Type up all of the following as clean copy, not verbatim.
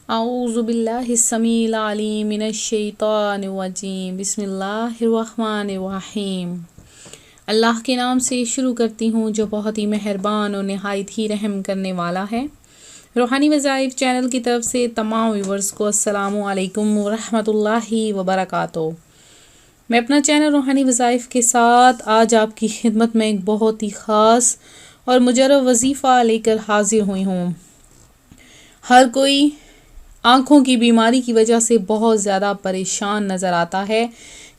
औज़ुबिल्लाहिस्समील अलीम मिनश्शैतानिर्रजीम बिस्मिल्लाहिर्रहमानिर्रहीम। अल्लाह के नाम से शुरू करती हूँ जो बहुत ही मेहरबान और नहायत ही रहम करने वाला है। रूहानी वज़ाइफ चैनल की तरफ से तमाम व्यूवर्स को अस्सलामु अलैकुम वरहमतुल्लाहि वबरकातुहू। मैं अपना चैनल रूहानी वज़ाइफ के साथ आज आपकी खिदमत में एक बहुत ही ख़ास और मुजर्रब वजीफ़ा लेकर हाजिर हुई हूँ। हर कोई आँखों की बीमारी की वजह से बहुत ज़्यादा परेशान नज़र आता है।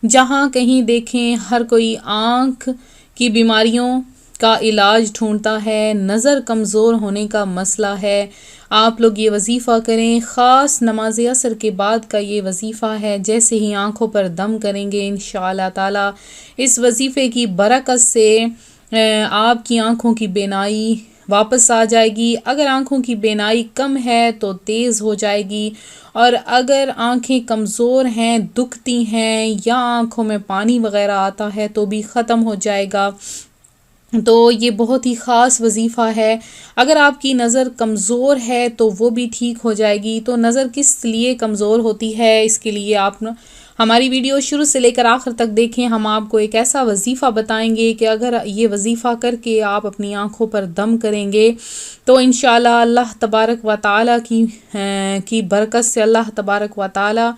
जहाँ कहीं देखें हर कोई आँख की बीमारियों का इलाज ढूंढता है। नज़र कमज़ोर होने का मसला है। आप लोग ये वजीफ़ा करें, ख़ास नमाज असर के बाद का ये वजीफ़ा है। जैसे ही आँखों पर दम करेंगे इंशाअल्लाह ताला इस वजीफ़े की बरकत से आपकी आँखों की बीनाई वापस आ जाएगी। अगर आँखों की बीनाई कम है तो तेज़ हो जाएगी, और अगर आँखें कमज़ोर हैं, दुखती हैं या आँखों में पानी वग़ैरह आता है तो भी ख़त्म हो जाएगा। तो ये बहुत ही ख़ास वजीफ़ा है। अगर आपकी नज़र कमज़ोर है तो वो भी ठीक हो जाएगी। तो नज़र किस लिए कमज़ोर होती है, इसके लिए आप हमारी वीडियो शुरू से लेकर आखिर तक देखें। हम आपको एक ऐसा वजीफ़ा बताएंगे कि अगर ये वजीफ़ा करके आप अपनी आँखों पर दम करेंगे तो इंशाअल्लाह अल्लाह तबारक व तआला की बरकत से, अल्लाह तबारक व तआला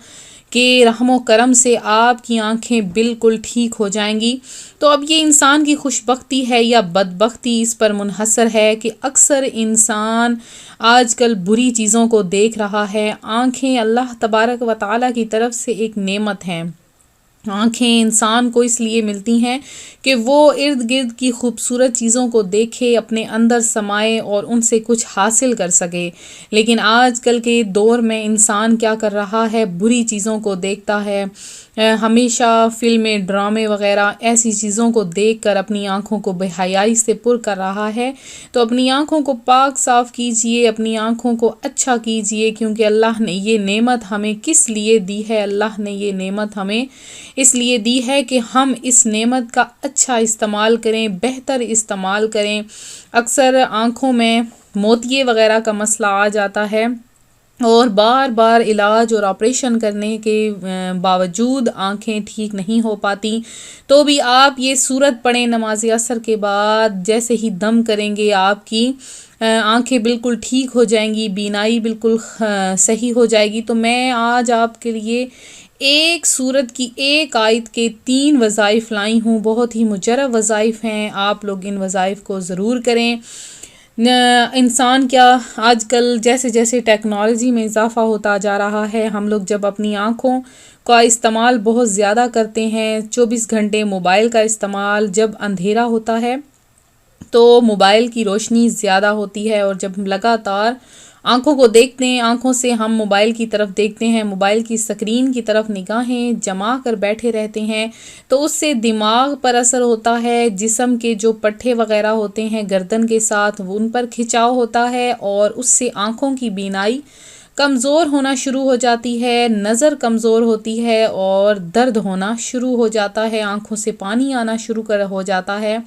के रहमो करम से आपकी आँखें बिल्कुल ठीक हो जाएंगी। तो अब ये इंसान की खुशबख्ती है या बदबख्ती इस पर मुनहसर है कि अक्सर इंसान आजकल बुरी चीज़ों को देख रहा है। आँखें अल्लाह तबारक व तआला की तरफ से एक नेमत हैं। आँखें इंसान को इसलिए मिलती हैं कि वो इर्द गिर्द की खूबसूरत चीज़ों को देखे, अपने अंदर समाए और उनसे कुछ हासिल कर सके। लेकिन आजकल के दौर में इंसान क्या कर रहा है, बुरी चीज़ों को देखता है। हमेशा फ़िल्में, ड्रामे वग़ैरह ऐसी चीज़ों को देखकर अपनी आँखों को बेहयाई से पुर कर रहा है। तो अपनी आँखों को पाक साफ़ कीजिए, अपनी आँखों को अच्छा कीजिए, क्योंकि अल्लाह ने ये नेमत हमें किस लिए दी है। अल्लाह ने ये नेमत हमें इसलिए दी है कि हम इस नेमत का अच्छा इस्तेमाल करें, बेहतर इस्तेमाल करें। अक्सर आँखों में मोतिये वग़ैरह का मसला आ जाता है और बार बार इलाज और ऑपरेशन करने के बावजूद आँखें ठीक नहीं हो पाती। तो भी आप ये सूरत पढ़ें नमाज असर के बाद, जैसे ही दम करेंगे आपकी आँखें बिल्कुल ठीक हो जाएंगी, बीनाई बिल्कुल सही हो जाएगी। तो मैं आज आपके लिए एक सूरत की एक आयत के 3 वज़ाइफ़ लाई हूँ। बहुत ही मुजर्रब वज़ाइफ़ हैं। आप लोग इन वज़ाइफ़ को ज़रूर करें। इंसान क्या, आजकल जैसे जैसे टेक्नोलॉजी में इजाफ़ा होता जा रहा है, हम लोग जब अपनी आँखों का इस्तेमाल बहुत ज़्यादा करते हैं, 24 घंटे मोबाइल का इस्तेमाल, जब अंधेरा होता है तो मोबाइल की रोशनी ज़्यादा होती है, और जब लगातार आँखों को देखते हैं, आँखों से हम मोबाइल की तरफ देखते हैं, मोबाइल की स्क्रीन की तरफ निगाहें जमा कर बैठे रहते हैं, तो उससे दिमाग पर असर होता है। जिस्म के जो पट्टे वग़ैरह होते हैं गर्दन के साथ, वो उन पर खिंचाव होता है और उससे आँखों की बीनाई कमज़ोर होना शुरू हो जाती है, नज़र कमज़ोर होती है और दर्द होना शुरू हो जाता है, आँखों से पानी आना शुरू हो जाता है।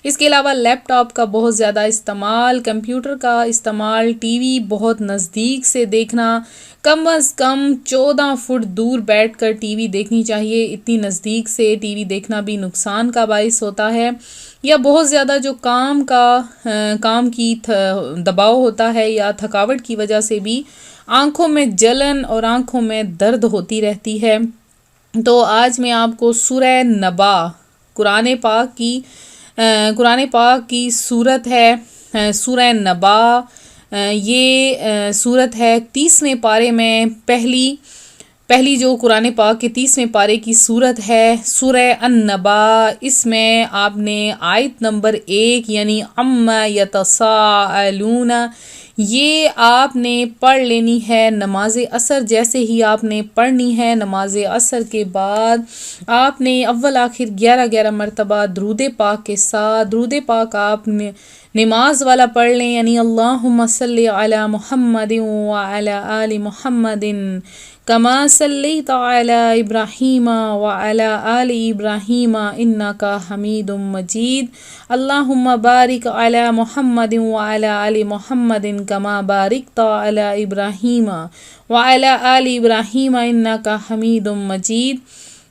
इसके अलावा लैपटॉप का बहुत ज़्यादा इस्तेमाल, कंप्यूटर का इस्तेमाल, टीवी बहुत नज़दीक से देखना, कम अज़ कम 14 फुट दूर बैठकर टीवी देखनी चाहिए। इतनी नज़दीक से टीवी देखना भी नुकसान का बाइस होता है। या बहुत ज़्यादा जो काम की दबाव होता है या थकावट की वजह से भी आँखों में जलन और आँखों में दर्द होती रहती है। तो आज मैं आपको सूरह नबा, कुरान पाक की सूरत है, सूरह नबा। ये सूरत है 30वें पारे में पहली जो कुरान पाक के 30वें पारे की सूरत है, सूरह अन-नबा। इसमें आपने आयत नंबर 1 यानी अम्मा यतसाअलून, ये आपने पढ़ लेनी है नमाज असर। जैसे ही आपने पढ़नी है, नमाज असर के बाद आपने अव्वल आखिर 11 मरतबा दरूद पाक के साथ, दरूद पाक आपने नमाज वाला पढ़ लें, यानी अल्लाहुम्मा सल्ली अला मुहम्मदिन व अला आलि मुहम्मदिन कमा सल्लैता अला इब्राहीम व अला आलि इब्राहीम इन्नका हमीदुम मजीद। अल्लाहुम्मा बारिक अला मुहम्मदिन व अला आलि मुहम्मदिन कमा बारिकता अला इब्राहीम व अला आलि इब्राहीम इन्नका हमीदुम मजीद।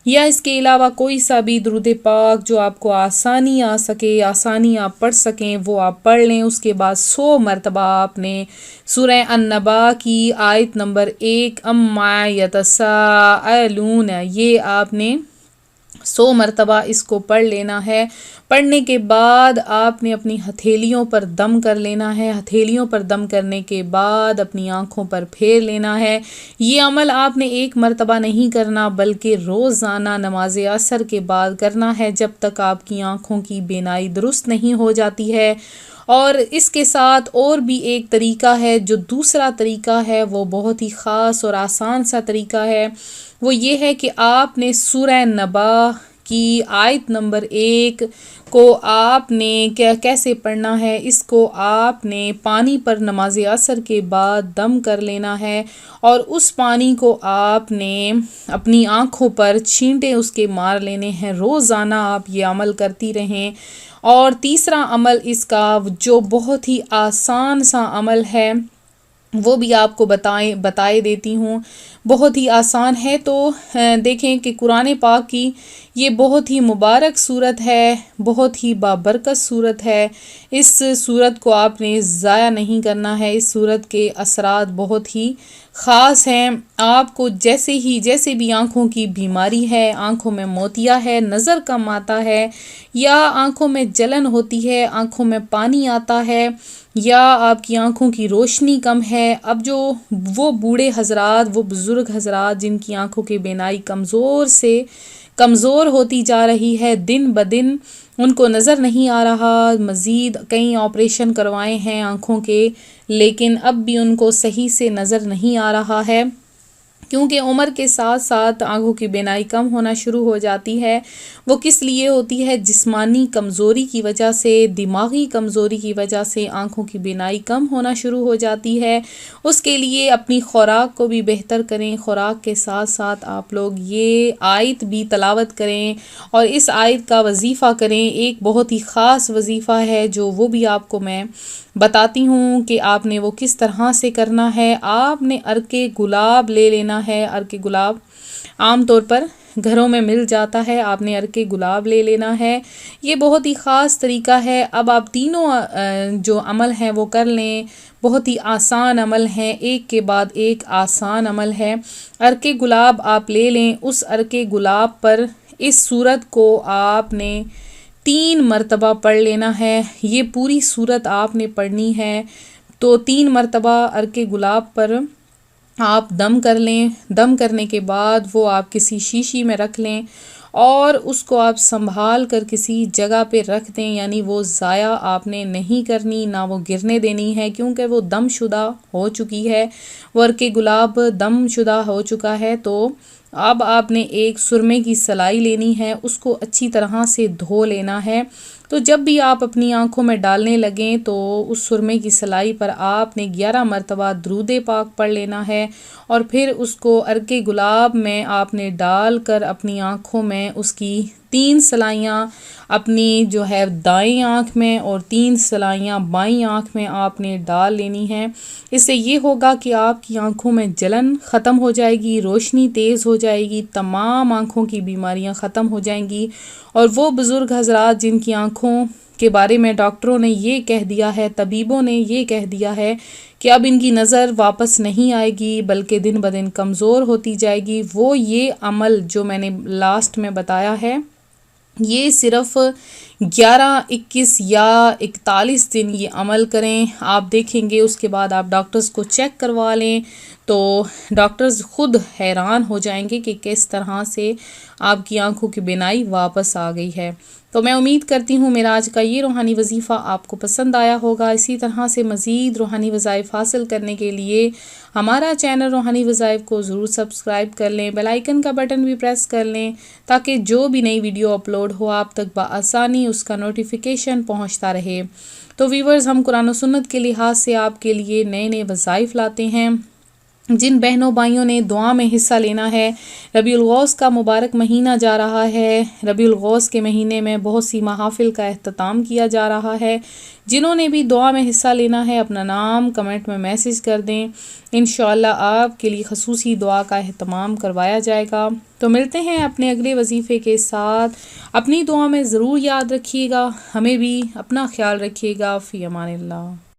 या इसके अलावा कोई सा भी दुरूद पाक जो आपको आसानी आ सके, आसानी आप पढ़ सकें, वो आप पढ़ लें। उसके बाद 100 मरतबा आपने सूरह अन्नबा की आयत नंबर 1 अम्मा यतसाअलून, ये आपने 100 मरतबा इसको पढ़ लेना है। पढ़ने के बाद आपने अपनी हथेलियों पर दम कर लेना है। हथेलियों पर दम करने के बाद अपनी आँखों पर फेर लेना है। ये अमल आपने 1 मरतबा नहीं करना बल्कि रोज़ाना नमाज असर के बाद करना है, जब तक आपकी आँखों की बीनाई दुरुस्त नहीं हो जाती है। और इसके साथ और भी एक तरीका है, जो दूसरा तरीका है वो बहुत ही ख़ास और आसान सा तरीका है। वो ये है कि आपने सूरह नबा की आयत नंबर 1 को आपने कैसे पढ़ना है, इसको आपने पानी पर नमाज असर के बाद दम कर लेना है और उस पानी को आपने अपनी आँखों पर छींटे उसके मार लेने हैं। रोज़ाना आप ये अमल करती रहें। और तीसरा अमल इसका जो बहुत ही आसान सा अमल है वो भी आपको बताए देती हूँ। बहुत ही आसान है। तो देखें कि कुरान पाक की ये बहुत ही मुबारक सूरत है, बहुत ही बाबरकत सूरत है। इस सूरत को आपने ज़ाया नहीं करना है। इस सूरत के असरात बहुत ही ख़ास हैं। आपको जैसे भी आँखों की बीमारी है, आँखों में मोतिया है, नज़र कम आता है, या आँखों में जलन होती है, आँखों में पानी आता है, या आपकी आँखों की रोशनी कम है, अब जो वो बूढ़े हजरात, वो बुज़ुर्ग हजरात जिनकी आँखों की बीनाई कमज़ोर से कमज़ोर होती जा रही है, दिन ब दिन उनको नज़र नहीं आ रहा, मज़ीद कई ऑपरेशन करवाए हैं आँखों के, लेकिन अब भी उनको सही से नज़र नहीं आ रहा है, क्योंकि उम्र के साथ साथ आँखों की बीनाई कम होना शुरू हो जाती है। वो किस लिए होती है? जिस्मानी कमज़ोरी की वजह से, दिमागी कमज़ोरी की वजह से आँखों की बीनाई कम होना शुरू हो जाती है। उसके लिए अपनी ख़ुराक को भी बेहतर करें। ख़ुराक के साथ साथ आप लोग ये आयत भी तलावत करें और इस आयत का वजीफ़ा करें। एक बहुत ही ख़ास वजीफ़ा है जो वो भी आपको मैं बताती हूँ कि आपने वो किस तरह से करना है। आपने अर्के गुलाब ले लेना है। अर्के गुलाब आम तौर पर घरों में मिल जाता है। आपने अर्के गुलाब ले लेना है। ये बहुत ही ख़ास तरीका है। अब आप तीनों जो अमल हैं वो कर लें। बहुत ही आसान अमल हैं, एक के बाद एक आसान अमल है। अर्के गुलाब आप ले लें। उस अर्के गुलाब पर इस सूरत को आपने 3 मरतबा पढ़ लेना है। ये पूरी सूरत आपने पढ़नी है। तो 3 मरतबा अर्के गुलाब पर आप दम कर लें। दम करने के बाद वो आप किसी शीशी में रख लें और उसको आप संभाल कर किसी जगह पे रख दें। यानी वो ज़ाया आपने नहीं करनी, ना वो गिरने देनी है, क्योंकि वो दमशुदा हो चुकी है। वो अर्के गुलाब दमशुदा हो चुका है। तो अब आपने एक सुरमे की सलाई लेनी है, उसको अच्छी तरह से धो लेना है। तो जब भी आप अपनी आँखों में डालने लगें तो उस सुरमे की सलाई पर आपने 11 मरतबा दुरूद पाक पढ़ लेना है और फिर उसको अर्के गुलाब में आपने डाल कर अपनी आँखों में उसकी 3 सलाइयाँ अपनी जो है दाएं आँख में और 3 सलाइयाँ बाईं आँख में आपने डाल लेनी है। इससे ये होगा कि आपकी आँखों में जलन ख़त्म हो जाएगी, रोशनी तेज़ हो जाएगी, तमाम आँखों की बीमारियाँ ख़त्म हो जाएंगी। और वो बुज़ुर्ग हजरात जिनकी आँखों के बारे में डॉक्टरों ने ये कह दिया है, तबीबों ने ये कह दिया है कि अब इनकी नज़र वापस नहीं आएगी बल्कि दिन ब दिन कमज़ोर होती जाएगी, वो ये अमल जो मैंने लास्ट में बताया है, ये सिर्फ़ 11, 21 या 41 दिन ये अमल करें। आप देखेंगे उसके बाद आप डॉक्टर्स को चेक करवा लें तो डॉक्टर्स ख़ुद हैरान हो जाएंगे कि किस तरह से आपकी आंखों की बीनाई वापस आ गई है। तो मैं उम्मीद करती हूँ मेरा आज का ये रूहानी वजीफ़ा आपको पसंद आया होगा। इसी तरह से मज़ीद रूहानी वज़ाइफ़ हासिल करने के लिए हमारा चैनल रूहानी वज़ाइफ़ को ज़रूर सब्सक्राइब कर लें, बेल आइकन का बटन भी प्रेस कर लें ताकि जो भी नई वीडियो अपलोड हो आप तक बआसानी उसका नोटिफिकेशन पहुँचता रहे। तो व्यूवर्स, हम कुरान और सुन्नत के लिहाज से आपके लिए नए नए वज़ाइफ़ लाते हैं। जिन बहनों भाइयों ने दुआ में हिस्सा लेना है, रबीउल गौस का मुबारक महीना जा रहा है। रबीउल गौस के महीने में बहुत सी महाफिल का अहतमाम किया जा रहा है। जिन्होंने भी दुआ में हिस्सा लेना है अपना नाम कमेंट में मैसेज कर दें, इंशाअल्लाह आपके लिए खसूसी दुआ का अहतमाम करवाया जाएगा। तो मिलते हैं अपने अगले वजीफ़े के साथ। अपनी दुआ में ज़रूर याद रखिएगा, हमें भी अपना ख्याल रखिएगा। फ़ी अमानिल्लाह।